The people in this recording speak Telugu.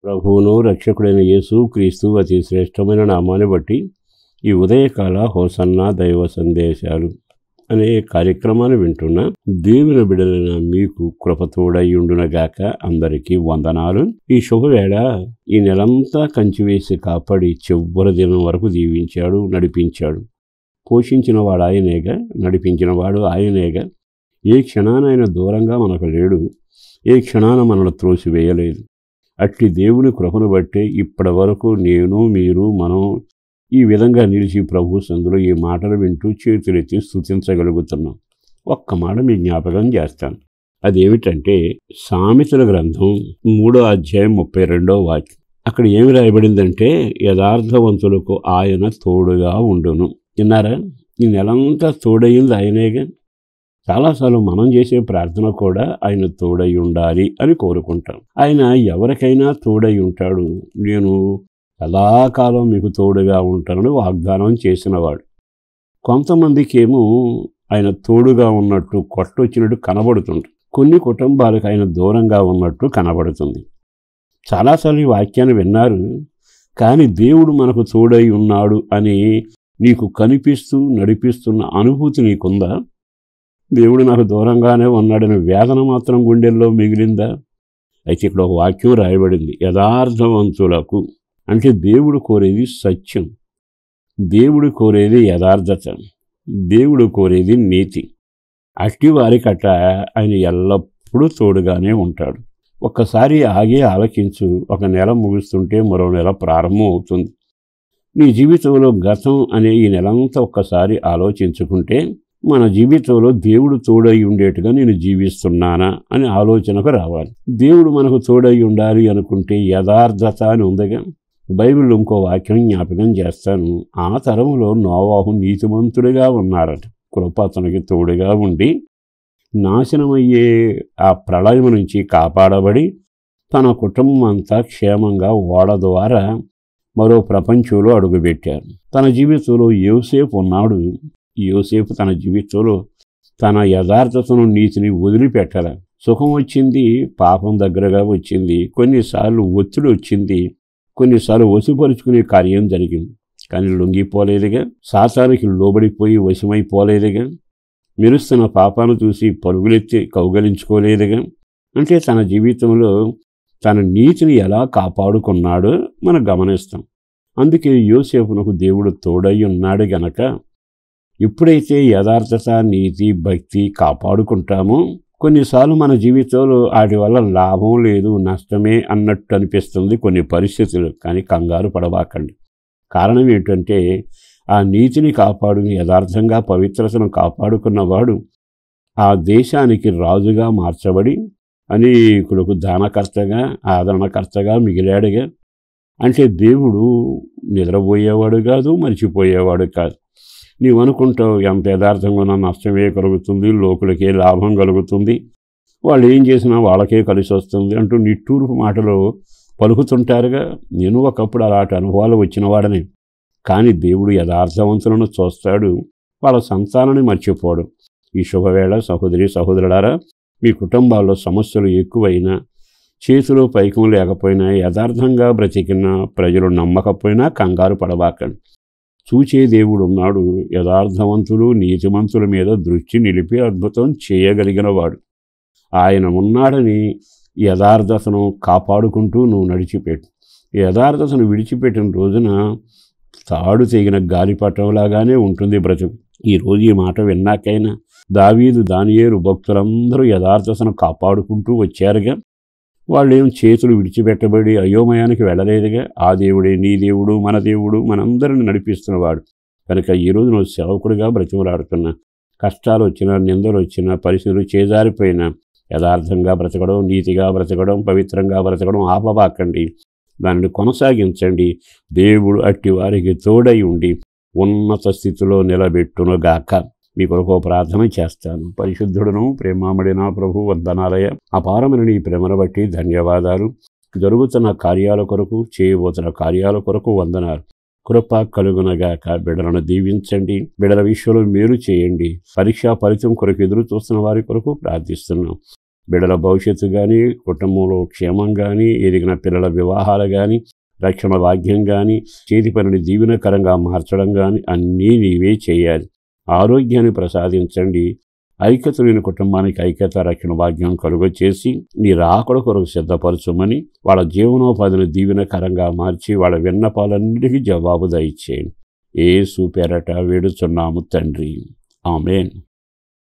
ప్రభువును రక్షకుడైన యేసు క్రీస్తు అతి శ్రేష్టమైన నామాన్ని బట్టి ఈ ఉదయకాల హోసన్నా దైవ సందేశాలు అనే కార్యక్రమాన్ని వింటున్న దేవుని బిడ్డలైన మీకు కృపతోడయ్యుండునగాక. అందరికీ వందనాలు. ఈ శుభవేళ ఈ నెలంతా కంచివేసి కాపాడి చివరి దినం వరకు దీవించాడు, నడిపించాడు. పోషించిన వాడు ఆయనేగా, నడిపించిన వాడు ఆయనేగా. ఏ క్షణానైనా దూరంగా మనకు లేడు, ఏ క్షణాన మనల్ని త్రోసివేయలేదు. అట్టి దేవుని కృపను బట్టే ఇప్పటి వరకు నేను, మీరు, మనం ఈ విధంగా నిలిచి ప్రభు సందులో ఈ మాటలు వింటూ చేతులెత్తి స్తుతించగలుగుతున్నాం. ఒక్క మాట మీ జ్ఞాపకం చేస్తాను. అదేమిటంటే సామెతల గ్రంథం 3వ అధ్యాయం 32వ వాక్యం. అక్కడ ఏమి రాయబడిందంటే, యథార్థవంతులకు ఆయన తోడుగా ఉండును. విన్నారా? ఈ నెలంతా తోడయింది ఆయనేగా. చాలాసార్లు మనం చేసే ప్రార్థన కూడా ఆయన తోడై ఉండాలి అని కోరుకుంటాం. ఆయన ఎవరికైనా తోడై ఉంటాడు. నేను సదాకాలం మీకు తోడుగా ఉంటానని వాగ్దానం చేసినవాడు. కొంతమందికి ఏమో ఆయన తోడుగా ఉన్నట్టు కొట్టొచ్చినట్టు కనబడుతుంది. కొన్ని కుటుంబాలకు ఆయన దూరంగా ఉన్నట్టు కనబడుతుంది. చాలాసార్లు ఈ వాక్యాన్ని విన్నారు, కానీ దేవుడు మనకు తోడై ఉన్నాడు అని నీకు కనిపిస్తూ నడిపిస్తున్న అనుభూతి నీకుందా? దేవుడు నాకు దూరంగానే ఉన్నాడని వేదన మాత్రం గుండెల్లో మిగిలిందా? అయితే ఇక్కడ ఒక వాక్యం రాయబడింది, యథార్థవంతులకు. అంటే దేవుడు కోరేది సత్యం, దేవుడు కోరేది యథార్థత, దేవుడు కోరేది నీతి. అట్టి వారికట ఆయన ఎల్లప్పుడూ తోడుగానే ఉంటాడు. ఒక్కసారి ఆగి ఆలకించు. ఒక నెల ముగుస్తుంటే మరో నెల ప్రారంభం అవుతుంది. నీ జీవితంలో గతం అనే ఈ నెలంతా ఒక్కసారి ఆలోచించుకుంటే, మన జీవితంలో దేవుడు తోడై ఉండేట్టుగా నేను జీవిస్తున్నానా అని ఆలోచనకు రావాలి. దేవుడు మనకు తోడై ఉండాలి అనుకుంటే యథార్థత అని ఉందిగా. బైబిల్లో ఇంకో వాక్యం జ్ఞాపకం చేస్తాను. ఆ తరంలో నోవాహు నీతిమంతుడిగా ఉన్నారట. కృప అతనికి తోడుగా ఉండి నాశనమయ్యే ఆ ప్రళయం నుంచి కాపాడబడి తన కుటుంబం అంతా క్షేమంగా ఓడ ద్వారా మరో ప్రపంచంలో అడుగుపెట్టారు. తన జీవితంలో యోసేపు ఉన్నాడు. యోసేపు తన జీవితంలో తన యథార్థతను, నీతిని వదిలిపెట్టల. సుఖం వచ్చింది, పాపం దగ్గరగా వచ్చింది, కొన్నిసార్లు ఒత్తిడి వచ్చింది, కొన్నిసార్లు వశపరుచుకునే కార్యం జరిగింది. కానీ లొంగిపోలేదుగా, సాతానికి లోబడిపోయి వశమైపోలేదుగా, మెరుస్తున్న పాపాను చూసి పరుగులెత్తి కౌగలించుకోలేదుగా. అంటే తన జీవితంలో తన నీతిని ఎలా కాపాడుకున్నాడో మనం గమనిస్తాం. అందుకే యోసేపునకు దేవుడు తోడై ఉన్నాడు గనక ఎప్పుడైతే యథార్థత, నీతి, భక్తి కాపాడుకుంటామో కొన్నిసార్లు మన జీవితంలో వాటి వల్ల లాభం లేదు, నష్టమే అన్నట్టు అనిపిస్తుంది కొన్ని పరిస్థితులు. కానీ కంగారు పడబాకండి. కారణం ఏంటంటే, ఆ నీతిని కాపాడుకుని యథార్థంగా పవిత్రతను కాపాడుకున్నవాడు ఆ దేశానికి రాజుగా మార్చబడి అనేకులకు దానకర్తగా, ఆదరణకర్తగా మిగిలాడుగా. అంటే దేవుడు నిద్రపోయేవాడు కాదు, మర్చిపోయేవాడు కాదు. నీవు అనుకుంటావు, ఎంత యథార్థంగా ఉన్న నష్టమే కలుగుతుంది, లోకులకే లాభం కలుగుతుంది, వాళ్ళు ఏం చేసినా వాళ్ళకే కలిసి వస్తుంది అంటూ నిట్టూర్పు మాటలు పలుకుతుంటారుగా. నేను ఒకప్పుడు అలాంటి అనుభవాలు వచ్చిన వాడని. కానీ దేవుడు యథార్థవంతులను చూస్తాడు, వాళ్ళ సంతానాన్ని మర్చిపోడు. ఈ శుభవేళ సహోదరి సహోదరులారా, మీ కుటుంబాల్లో సమస్యలు ఎక్కువైనా, చేతిలో పైకం లేకపోయినా, యథార్థంగా బ్రతికిన ప్రజలు నమ్మకపోయినా కంగారు పడబాకండి. చూచే దేవుడు ఉన్నాడు. యథార్థవంతులు, నీతిమంతుల మీద దృష్టి నిలిపి అద్భుతం చేయగలిగిన వాడు ఆయన ఉన్నాడని యథార్థతను కాపాడుకుంటూ నువ్వు నడిచిపెట్టు. యథార్థతను విడిచిపెట్టిన రోజున తాడు తెగిన గాలిపటంలాగానే ఉంటుంది బ్రతుకు. ఈరోజు ఈ మాట విన్నాకైనా దావీదు, దానియేలు భక్తులందరూ యథార్థతను కాపాడుకుంటూ వచ్చారుగా. వాళ్ళేం చేతులు విడిచిపెట్టబడి అయోమయానికి వెళ్ళలేదుగా. ఆ దేవుడే నీ దేవుడు, మన దేవుడు, మనందరిని నడిపిస్తున్నవాడు కనుక ఈరోజు నువ్వు సేవకుడిగా బ్రతిమలాడుతున్నా. కష్టాలు వచ్చినా, నిందలు వచ్చినా, పరిస్థితులు చేజారిపోయినా యథార్థంగా బ్రతకడం, నీతిగా బ్రతకడం, పవిత్రంగా బ్రతకడం ఆపబాకండి. దానిని కొనసాగించండి. దేవుడు అట్టి వారికి తోడై ఉండి ఉన్నత స్థితిలో నిలబెట్టునుగాక. మీ కొరకు ప్రార్థన చేస్తాను. పరిశుద్ధుడును ప్రేమామడిన ప్రభు వందనాలయ. అపారమైన నీ ప్రేమను బట్టి ధన్యవాదాలు. జరుగుతున్న కార్యాల కొరకు, చేయబోతున్న కార్యాల కొరకు వందనాలు. కృప కలుగునగాక. బిడ్డలను దీవించండి. బిడ్డల విషయంలో మేలు చేయండి. పరీక్షా ఫలితం కొరకు ఎదురు చూస్తున్న వారి కొరకు ప్రార్థిస్తున్నాం. బిడ్డల భవిష్యత్తు కానీ, కుటుంబంలో క్షేమం కానీ, ఎదిగిన పిల్లల వివాహాలు కానీ, రక్షణ భాగ్యం కానీ, చేతి పనిని దీవెనకరంగా మార్చడం కానీ అన్నీ నీవే చేయాలి. ఆరోగ్యాన్ని ప్రసాదించండి. ఐక్యత లేని కుటుంబానికి ఐక్యత, రక్షణ భాగ్యం కలుగచేసి నీ రాకడ కొరకు సిద్ధపరచుమని, వాళ్ళ జీవనోపాధిని దీవెనకరంగా మార్చి వాళ్ళ విన్నపాలన్నిటికీ జవాబు దయచేయండి. యేసు పేరట వేడుచున్నాము తండ్రి. ఆమేన్.